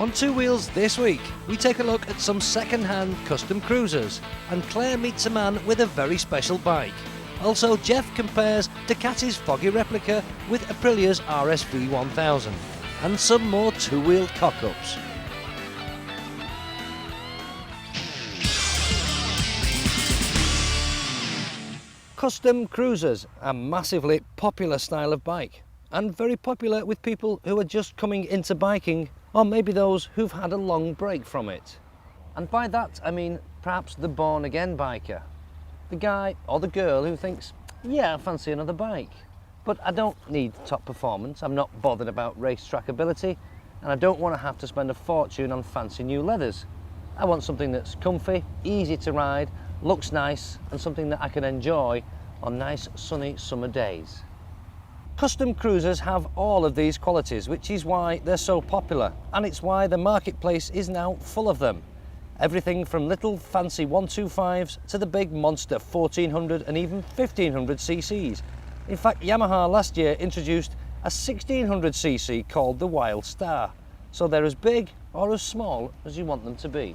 On Two Wheels this week, we take a look at some second-hand custom cruisers, and Claire meets a man with a very special bike. Also, Jeff compares Ducati's foggy replica with Aprilia's RSV 1000, and some more two-wheeled cock-ups. Custom cruisers, a massively popular style of bike, and very popular with people who are just coming into biking, or maybe those who've had a long break from it. And by that I mean perhaps the born-again biker, the guy or the girl who thinks, yeah, I fancy another bike, but I don't need top performance, I'm not bothered about racetrack ability, and I don't want to have to spend a fortune on fancy new leathers. I want something that's comfy, easy to ride, looks nice, and something that I can enjoy on nice sunny summer days. Custom cruisers have all of these qualities, which is why they're so popular, and it's why the marketplace is now full of them. Everything from little fancy 125s to the big monster 1400 and even 1500 cc's. In fact, Yamaha last year introduced a 1600cc called the Wild Star, so they're as big or as small as you want them to be.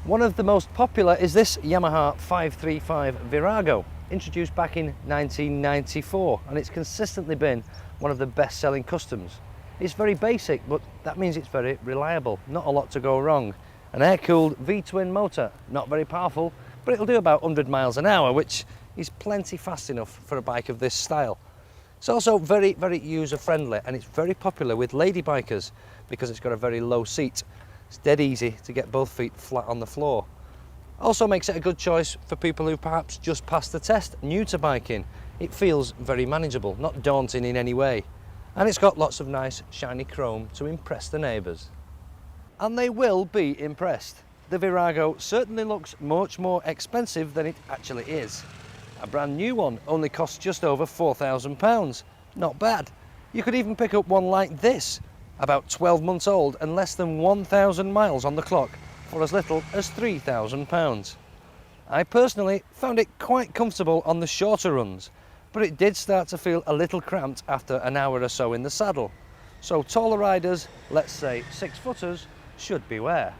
One of the most popular is this Yamaha 535 Virago, introduced back in 1994, and it's consistently been one of the best-selling customs. It's very basic, but that means it's very reliable, not a lot to go wrong. An air-cooled V-twin motor, not very powerful, but it'll do about 100 miles an hour, which is plenty fast enough for a bike of this style. It's also very, very user-friendly, and it's very popular with lady bikers because it's got a very low seat. It's dead easy to get both feet flat on the floor. Also makes it a good choice for people who perhaps just passed the test, new to biking. It feels very manageable, not daunting in any way. And it's got lots of nice shiny chrome to impress the neighbours. And they will be impressed. The Virago certainly looks much more expensive than it actually is. A brand new one only costs just over £4,000. Not bad. You could even pick up one like this, about 12 months old and less than 1,000 miles on the clock, for as little as £3,000. I personally found it quite comfortable on the shorter runs, but it did start to feel a little cramped after an hour or so in the saddle. So taller riders, let's say 6-footers, should beware.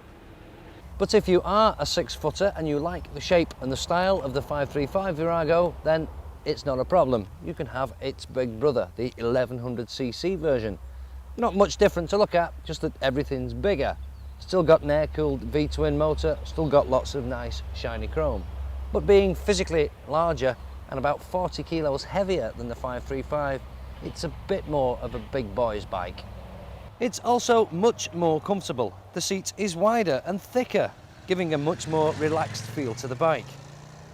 But if you are a 6-footer and you like the shape and the style of the 535 Virago, then it's not a problem. You can have its big brother, the 1100cc version. Not much different to look at, just that everything's bigger. Still got an air-cooled V-twin motor, still got lots of nice shiny chrome. But being physically larger and about 40 kilos heavier than the 535, it's a bit more of a big boy's bike. It's also much more comfortable. The seat is wider and thicker, giving a much more relaxed feel to the bike.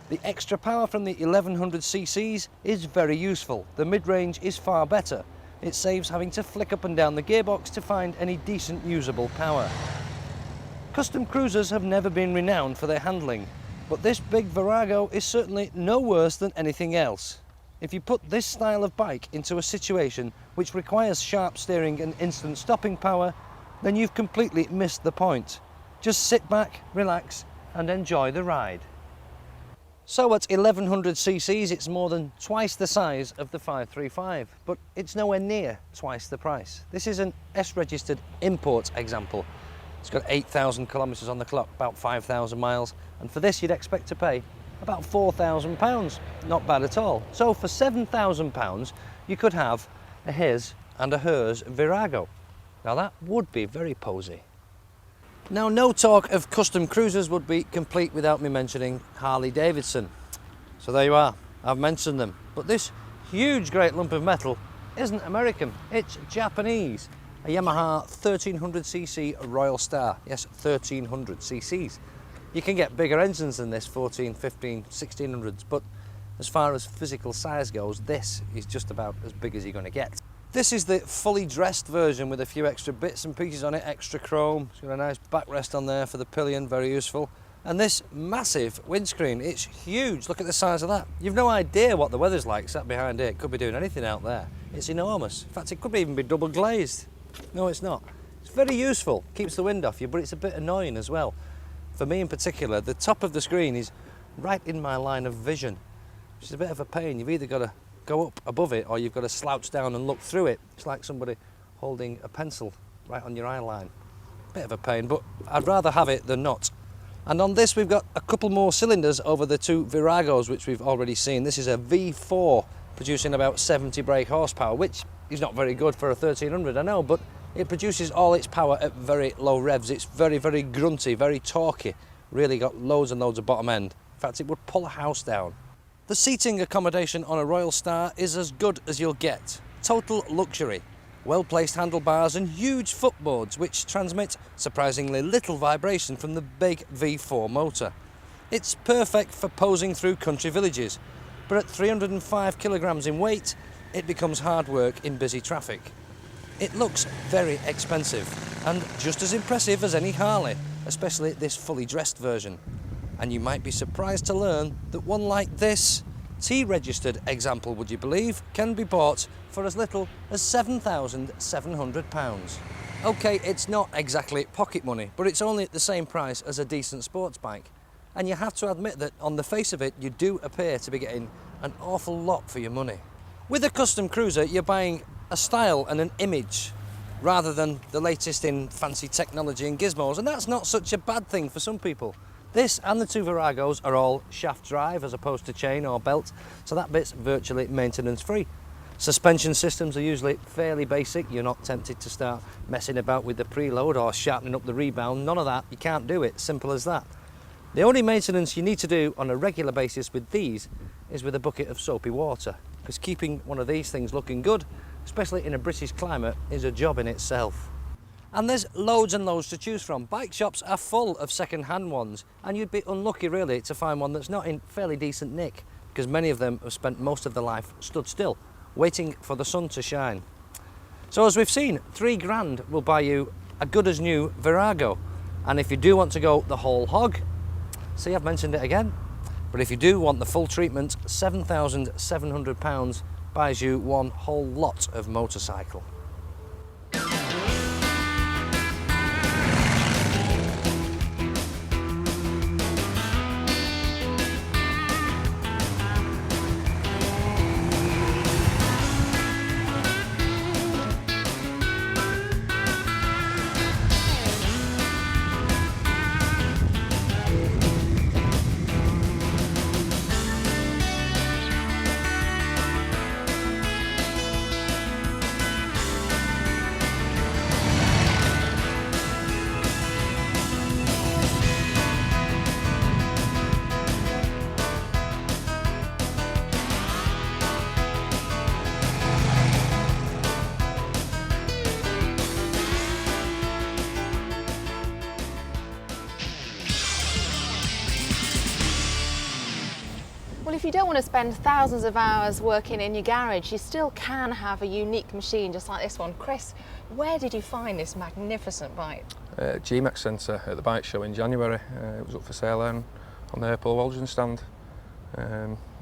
The extra power from the 1100cc's is very useful. The mid-range is far better. It saves having to flick up and down the gearbox to find any decent usable power. Custom cruisers have never been renowned for their handling, but this big Virago is certainly no worse than anything else. If you put this style of bike into a situation which requires sharp steering and instant stopping power, then you've completely missed the point. Just sit back, relax, and enjoy the ride. So at 1100cc's, it's more than twice the size of the 535, but it's nowhere near twice the price. This is an S-registered import example. It's got 8,000 kilometres on the clock, about 5,000 miles, and for this you'd expect to pay about £4,000. Not bad at all. So for £7,000 you could have a his and a hers Virago. Now that would be very posy. Now, no talk of custom cruisers would be complete without me mentioning Harley Davidson. So there you are, I've mentioned them. But this huge great lump of metal isn't American, it's Japanese. A Yamaha 1300cc Royal Star. Yes, 1300cc's. You can get bigger engines than this, 14, 15, 1600s, but as far as physical size goes, this is just about as big as you're going to get. This is the fully dressed version with a few extra bits and pieces on it, extra chrome. It's got a nice backrest on there for the pillion, very useful. And this massive windscreen, it's huge. Look at the size of that. You've no idea what the weather's like sat behind it. It could be doing anything out there. It's enormous. In fact, it could even be double glazed. No, it's not. It's very useful, keeps the wind off you, but it's a bit annoying as well. For me in particular, the top of the screen is right in my line of vision, which is a bit of a pain. You've either got to go up above it or you've got to slouch down and look through it. It's like somebody holding a pencil right on your eye line. Bit of a pain, but I'd rather have it than not. And on this we've got a couple more cylinders over the two Viragos, which we've already seen. This is a V4 producing about 70 brake horsepower, which is not very good for a 1300, I know, but it produces all its power at very low revs. It's very, very grunty, very torquey, really got loads and loads of bottom end. In fact, it would pull a house down. The seating accommodation on a Royal Star is as good as you'll get. Total luxury. Well-placed handlebars and huge footboards which transmit surprisingly little vibration from the big V4 motor. It's perfect for posing through country villages, but at 305 kilograms in weight, it becomes hard work in busy traffic. It looks very expensive and just as impressive as any Harley, especially this fully dressed version. And you might be surprised to learn that one like this, T-registered example would you believe, can be bought for as little as £7,700. Okay, it's not exactly pocket money, but it's only at the same price as a decent sports bike. And you have to admit that on the face of it, you do appear to be getting an awful lot for your money. With a custom cruiser, you're buying a style and an image rather than the latest in fancy technology and gizmos, and that's not such a bad thing for some people. This and the two Viragos are all shaft drive as opposed to chain or belt, so that bit's virtually maintenance free. Suspension systems are usually fairly basic. You're not tempted to start messing about with the preload or sharpening up the rebound. None of that, you can't do it, simple as that. The only maintenance you need to do on a regular basis with these is with a bucket of soapy water, because keeping one of these things looking good, especially in a British climate, is a job in itself. And there's loads and loads to choose from. Bike shops are full of second-hand ones, and you'd be unlucky really to find one that's not in fairly decent nick, because many of them have spent most of their life stood still, waiting for the sun to shine. So as we've seen, £3 will buy you a good as new Virago. And if you do want to go the whole hog, see, I've mentioned it again, but if you do want the full treatment, £7,700 buys you one whole lot of motorcycle. Well, if you don't want to spend thousands of hours working in your garage, you still can have a unique machine just like this one. Chris, where did you find this magnificent bike? GMX Centre at the bike show in January. It was up for sale then on the Paul Johnston stand.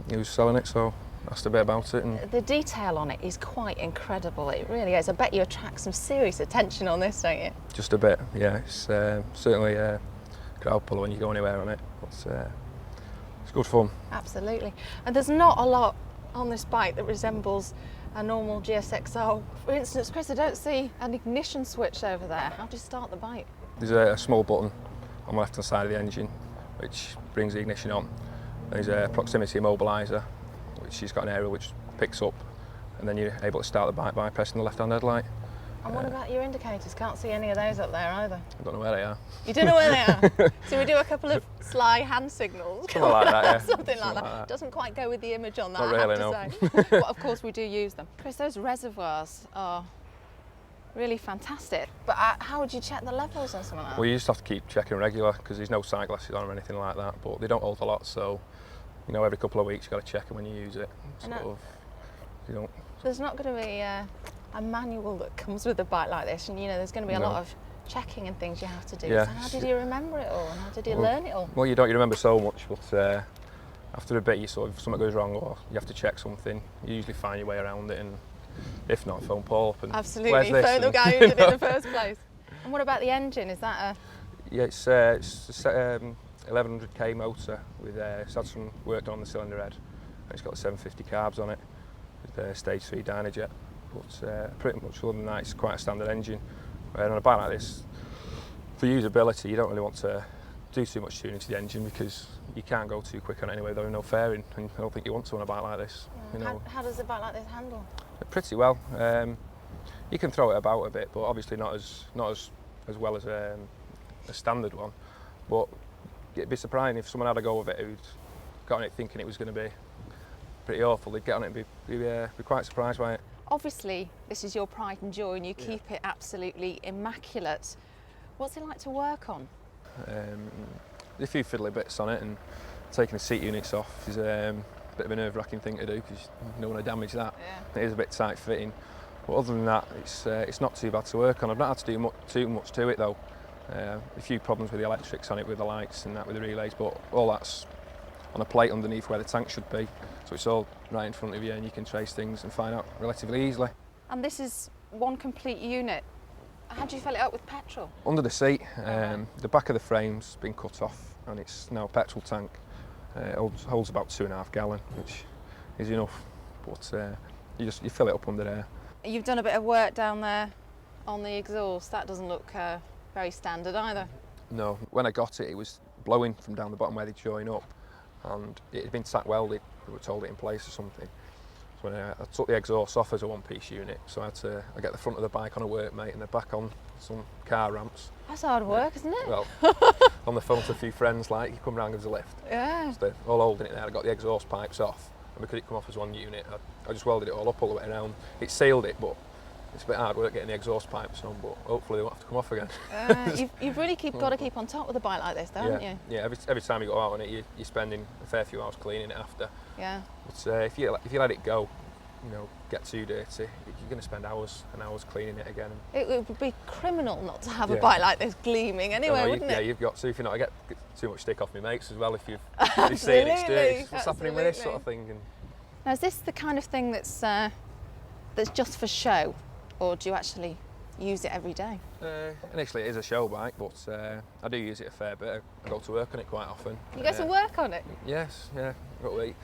He was selling it, so asked a bit about it. And the detail on it is quite incredible. It really is. I bet you attract some serious attention on this, don't you? just a bit, yeah. It's certainly a crowd puller when you go anywhere on it. But, it's good fun. Absolutely. And there's not a lot on this bike that resembles a normal GSXR. For instance, Chris, I don't see an ignition switch over there. How do you start the bike? There's a small button on the left hand side of the engine which brings the ignition on. There's a proximity immobiliser which she's got an aerial which picks up, and then you're able to start the bike by pressing the left hand headlight. And what about your indicators? Can't see any of those up there either. I don't know where they are. You don't know where they are? So we do a couple of sly hand signals. Something like that, yeah. Something like that. Doesn't quite go with the image on that, Not really, I have to say. But of course we do use them. Chris, those reservoirs are really fantastic. But how would you check the levels on something like that? Well, you just have to keep checking regular because there's no sight glasses on or anything like that, but they don't hold a lot, so you know every couple of weeks you've got to check them when you use it. You don't. There's not going to be a manual that comes with a bike like this, and you know there's going to be a lot of checking and things you have to do. Yeah. So how did you remember it all, and how did you learn it all? Well, you remember so much, but after a bit, you sort of, if something goes wrong or you have to check something, you usually find your way around it, and if not, phone Paul up and absolutely phone the guy who did it in the first place. And what about the engine? Is that a? Yeah, it's a 1100k motor with it's had some work done on the cylinder head. And it's got 750 carbs on it with a stage 3 Dynajet. But pretty much other than that, it's quite a standard engine. And on a bike like this, For usability, you don't really want to do too much tuning to the engine because you can't go too quick on it anyway. There is no fairing, and I don't think you want to on a bike like this. You know, How does a bike like this handle? pretty well. You can throw it about a bit, but obviously not as well as a standard one. But it'd be surprising if someone had a go with it who'd got on it thinking it was going to be pretty awful. They'd get on it and be quite surprised by it. Obviously, this is your pride and joy, and you keep it absolutely immaculate. What's it like to work on? A few fiddly bits on it, and taking the seat units off is a bit of a nerve-wracking thing to do because you don't want to damage that. Yeah. It is a bit tight fitting, but other than that, it's not too bad to work on. I've not had to do too much to it though. A few problems with the electrics on it, with the lights and that, with the relays, but all that's on a plate underneath where the tank should be, so it's all right in front of you and you can trace things and find out relatively easily. And this is one complete unit. How do you fill it up with petrol? Under the seat, the back of the frame's been cut off and it's now a petrol tank. It holds about 2.5 gallons, which is enough, but you fill it up under there. You've done a bit of work down there on the exhaust. That doesn't look very standard either. No, when I got it, it was blowing from down the bottom where they join up, and it had been tack welded. We were told it in place or something. So when I took the exhaust off as a one-piece unit, so I get the front of the bike on a workmate and the back on some car ramps. That's hard work, isn't it? Well, on the phone to a few friends, like, you come round and give us a lift. Yeah. So they're all holding it there. I got the exhaust pipes off, and because it come off as one unit, I just welded it all up all the way around. It sealed it, but it's a bit hard work getting the exhaust pipes on, but hopefully they won't have to come off again. You've really got to keep on top with a bike like this, haven't you? Yeah, every time you go out on it, you're spending a fair few hours cleaning it after. Yeah. But if you let it go, get too dirty, you're going to spend hours and hours cleaning it again. It would be criminal not to have a bike like this gleaming anyway, wouldn't it? Yeah, you've got to. If you're not, I get too much stick off my mates as well if you've seen it dirty. What's happening with this sort of thing? Now, is this the kind of thing that's just for show, or do you actually use it every day? Initially it is a show bike, but I do use it a fair bit. I go to work on it quite often. You go to work on it? Yes, yeah. I've got to eat.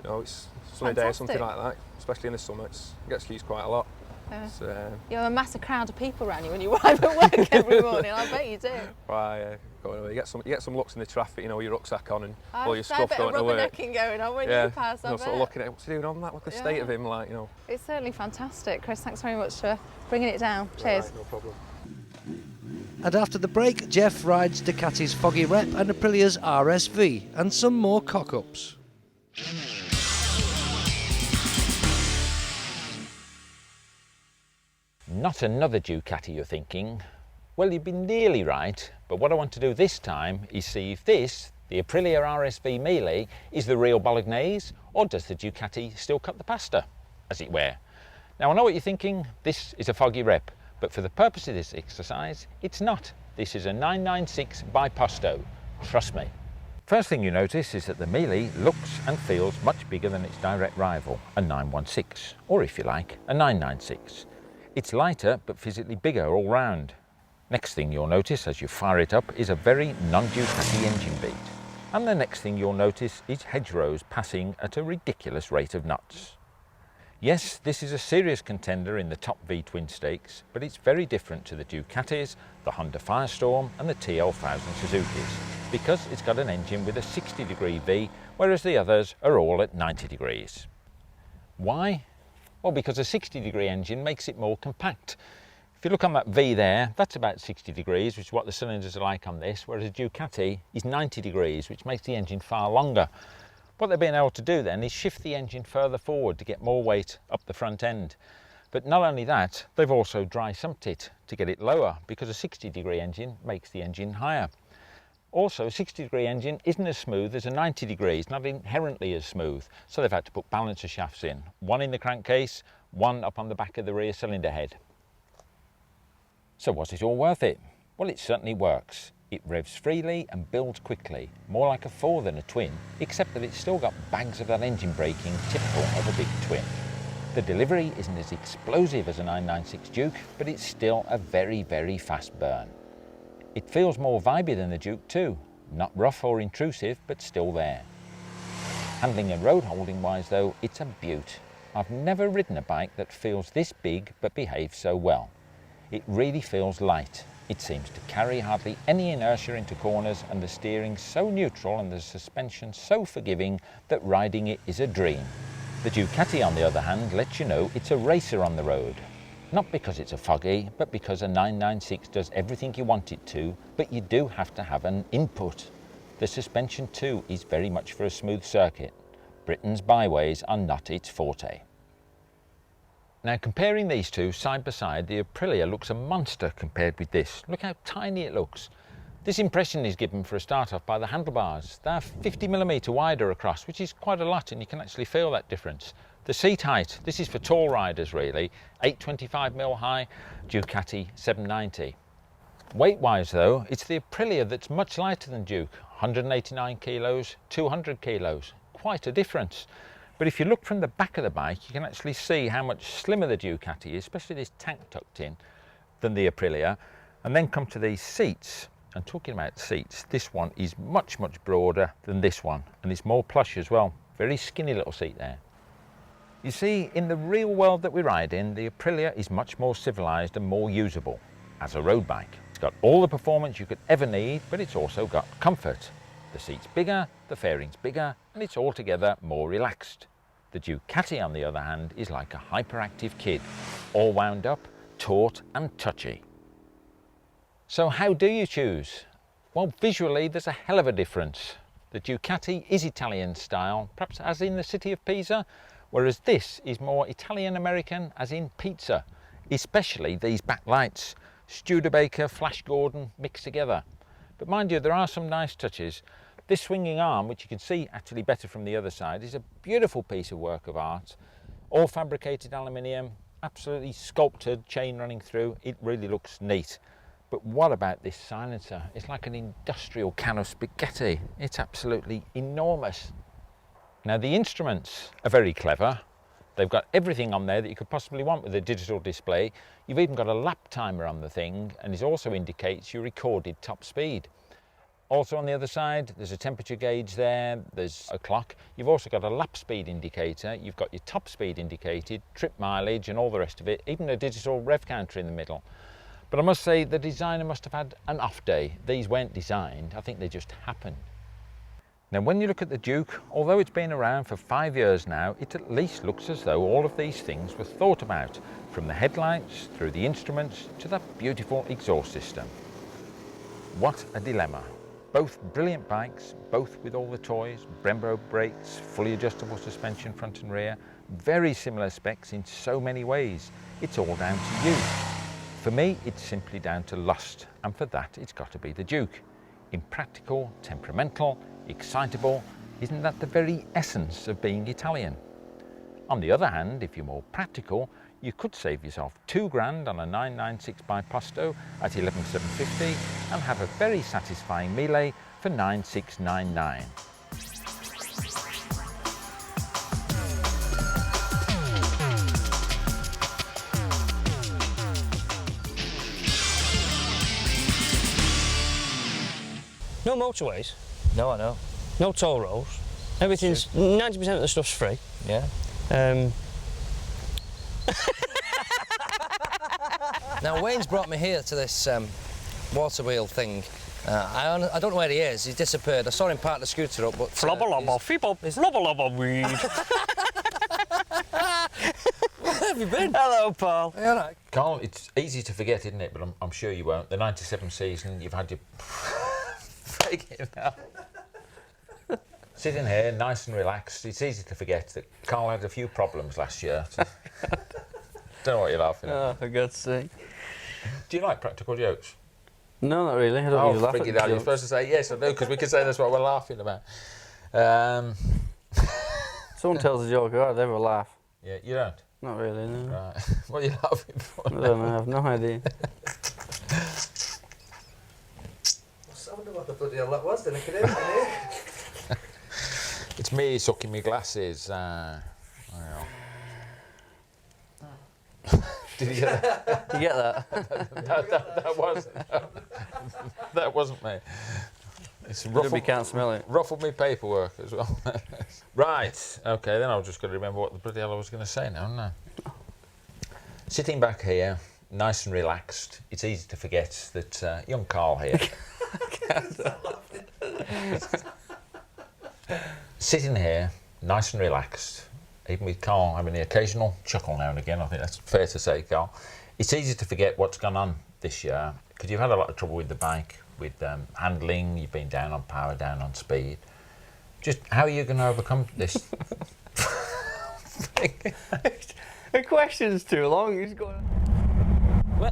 It's a sunny day or something like that, especially in the summer. It gets used quite a lot. You have a massive crowd of people around you when you arrive at work every morning. I bet you do. Why? You get some looks in the traffic, with your rucksack on and all your stuff going to work. Rubbernecking going on when you pass. Sort of looking at what's he doing on that. Look at the state of him, It's certainly fantastic, Chris. Thanks very much for bringing it down. Cheers. Right, no problem. And after the break, Jeff rides Ducati's Foggy Rep and Aprilia's RSV and some more cock-ups. Not another Ducati, you're thinking? Well, you've been nearly right, but what I want to do this time is see if this, the Aprilia RSV Mille, is the real bolognese, or does the Ducati still cut the pasta, as it were? Now, I know what you're thinking, this is a Foggy Rep, but for the purpose of this exercise, it's not. This is a 996 Biposto, trust me. First thing you notice is that the Mille looks and feels much bigger than its direct rival, a 916, or if you like, a 996. It's lighter but physically bigger all round. Next thing you'll notice as you fire it up is a very non-Ducati engine beat. And the next thing you'll notice is hedgerows passing at a ridiculous rate of knots. Yes, this is a serious contender in the top V twin stakes, but it's very different to the Ducatis, the Honda Firestorm and the TL1000 Suzukis, because it's got an engine with a 60-degree V, whereas the others are all at 90 degrees. Why? Well, because a 60-degree engine makes it more compact. If you look on that V there, that's about 60 degrees, which is what the cylinders are like on this, whereas a Ducati is 90 degrees, which makes the engine far longer. What they've been able to do then is shift the engine further forward to get more weight up the front end. But not only that, they've also dry sumped it to get it lower, because a 60-degree engine makes the engine higher. Also, a 60-degree engine isn't as smooth as a 90 degrees, not inherently as smooth, so they've had to put balancer shafts in, one in the crankcase, one up on the back of the rear cylinder head. So was it all worth it? Well, it certainly works. It revs freely and builds quickly, more like a 4 than a twin, except that it's still got bags of that engine braking typical of a big twin. The delivery isn't as explosive as a 996 Duke, but it's still a very, very fast burn. It feels more vibey than the Duke too, not rough or intrusive, but still there. Handling and road holding wise though, it's a beaut. I've never ridden a bike that feels this big but behaves so well. It really feels light, It seems to carry hardly any inertia into corners, and the steering so neutral and the suspension so forgiving that riding it is a dream. The Ducati, on the other hand, lets you know it's a racer on the road. Not because it's a foggy, but because a 996 does everything you want it to, but you do have to have an input. The suspension too is very much for a smooth circuit. Britain's byways are not its forte. Now, comparing these two side by side, the Aprilia looks a monster compared with this. Look how tiny it looks. This impression is given for a start off by the handlebars. They're 50mm wider across, which is quite a lot, and you can actually feel that difference. The seat height, this is for tall riders really, 825mm high, Ducati 790. Weight-wise though, it's the Aprilia that's much lighter than Duke, 189 kilos, 200 kilos, quite a difference. But if you look from the back of the bike, you can actually see how much slimmer the Ducati is, especially this tank tucked in, than the Aprilia. And then come to these seats. And talking about seats, this one is much, much broader than this one. And it's more plush as well. Very skinny little seat there. You see, in the real world that we ride in, the Aprilia is much more civilised and more usable as a road bike. It's got all the performance you could ever need, but it's also got comfort. The seat's bigger, the fairing's bigger, and it's altogether more relaxed. The Ducati, on the other hand, is like a hyperactive kid, all wound up, taut and touchy. So how do you choose? Well, visually there's a hell of a difference. The Ducati is Italian style, perhaps as in the city of Pisa, whereas this is more Italian-American as in pizza, especially these backlights. Studebaker, Flash Gordon mixed together. But mind you, there are some nice touches. This swinging arm, which you can see actually better from the other side, is a beautiful piece of work of art. All fabricated aluminium, absolutely sculpted, chain running through. It really looks neat. But what about this silencer? It's like an industrial can of spaghetti. It's absolutely enormous. Now, the instruments are very clever. They've got everything on there that you could possibly want with a digital display. You've even got a lap timer on the thing, and it also indicates your recorded top speed. Also on the other side, there's a temperature gauge there, there's a clock. You've also got a lap speed indicator, you've got your top speed indicated, trip mileage and all the rest of it, even a digital rev counter in the middle. But I must say the designer must have had an off day. These weren't designed, I think they just happened. Now when you look at the Duke, although it's been around for 5 years now, it at least looks as though all of these things were thought about, from the headlights, through the instruments, to that beautiful exhaust system. What a dilemma. Both brilliant bikes, both with all the toys, Brembo brakes, fully adjustable suspension front and rear, very similar specs in so many ways. It's all down to you. For me, it's simply down to lust, and for that it's got to be the Duke. Impractical, temperamental, excitable, isn't that the very essence of being Italian? On the other hand, if you're more practical, you could save yourself £2 on a 996 by Posto at 11,750 and have a very satisfying Mille for 9,699. No motorways, No, I know. no toll roads. Everything's 90% of the stuff's free. Yeah. Now, Wayne's brought me here to this water wheel thing. I don't know where he is. He's disappeared. I saw him park the scooter up, but... Flubba lubba, feeble, flubba lubba weed. Where have you been? Hello, Paul. Are you all right? Carl, it's easy to forget, isn't it? But I'm sure you won't. The 97 season, you've had your... Freaking hell. Sitting here, nice and relaxed, it's easy to forget that Carl had a few problems last year. So don't know what you're laughing at. Oh, for God's sake. Do you like practical jokes? No, not really. I don't really laugh at freaking hell, you're jokes. supposed to say yes or no, because we can say that's what we're laughing about. Someone tells a joke, I'd never laugh. Yeah, you don't? Not really, no. Right. What are you laughing for? I don't know, I have no idea. I wonder what the bloody hell that was then. I could hear it. It's me sucking my glasses. Did you get that? You get that? That wasn't me. It's Ruby can't smell it. ruffled me paperwork as well. Right, okay, then I've just got to remember what the bloody hell I was going to say now, haven't I? Sitting back here, nice and relaxed. It's easy to forget that young Carl here, sitting here, nice and relaxed, even with Carl having the occasional chuckle now and again. I think that's fair to say, Carl. It's easy to forget what's gone on this year, because you've had a lot of trouble with the bike, with handling, you've been down on power, down on speed. Just how are you going to overcome this? The question's too long. He's going. Well.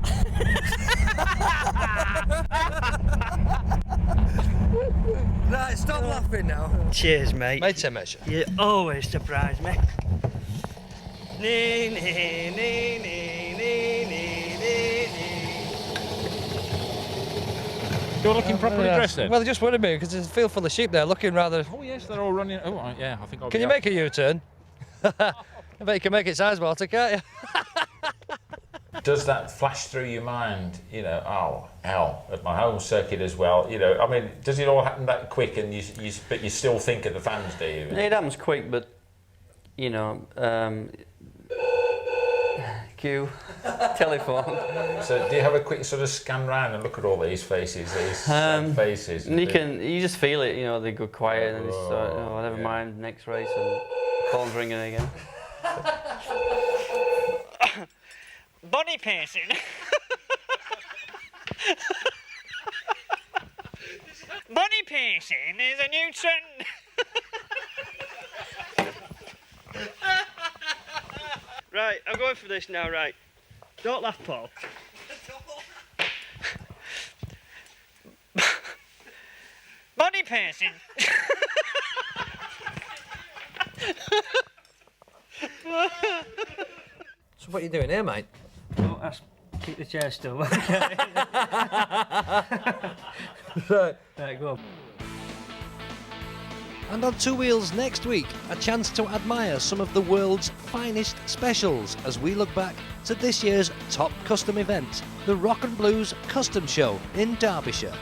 Right, stop laughing now. Cheers, mate. Made to measure. You always surprise me. Nee, nee, nee, nee, nee, nee, nee. You're looking properly dressed then? Well, they just wanted me because there's a field full of sheep there looking rather. Oh yes, they're all running. Oh yeah, I think I'll Can be you out. make a U-turn? I bet you can make it Sizewalter, can't you? Does that flash through your mind, you know, oh, hell, at my home circuit as well, you know, I mean, does it all happen that quick and but you still think of the fans, do you? It happens quick, but, you know, queue, telephone. So do you have a quick sort of scan round and look at all these faces, these sad faces? And you just feel it, you know, they go quiet and they start, oh, never mind, next race, and phone's ringing again. Body piercing. Body piercing is a new trend. Right, I'm going for this now, right. Don't laugh, Paul. Body piercing. So what are you doing here, mate? Oh, that's keep the chair still. Right. Right, go on. And on Two Wheels next week, a chance to admire some of the world's finest specials as we look back to this year's top custom event, the Rock and Blues Custom Show in Derbyshire.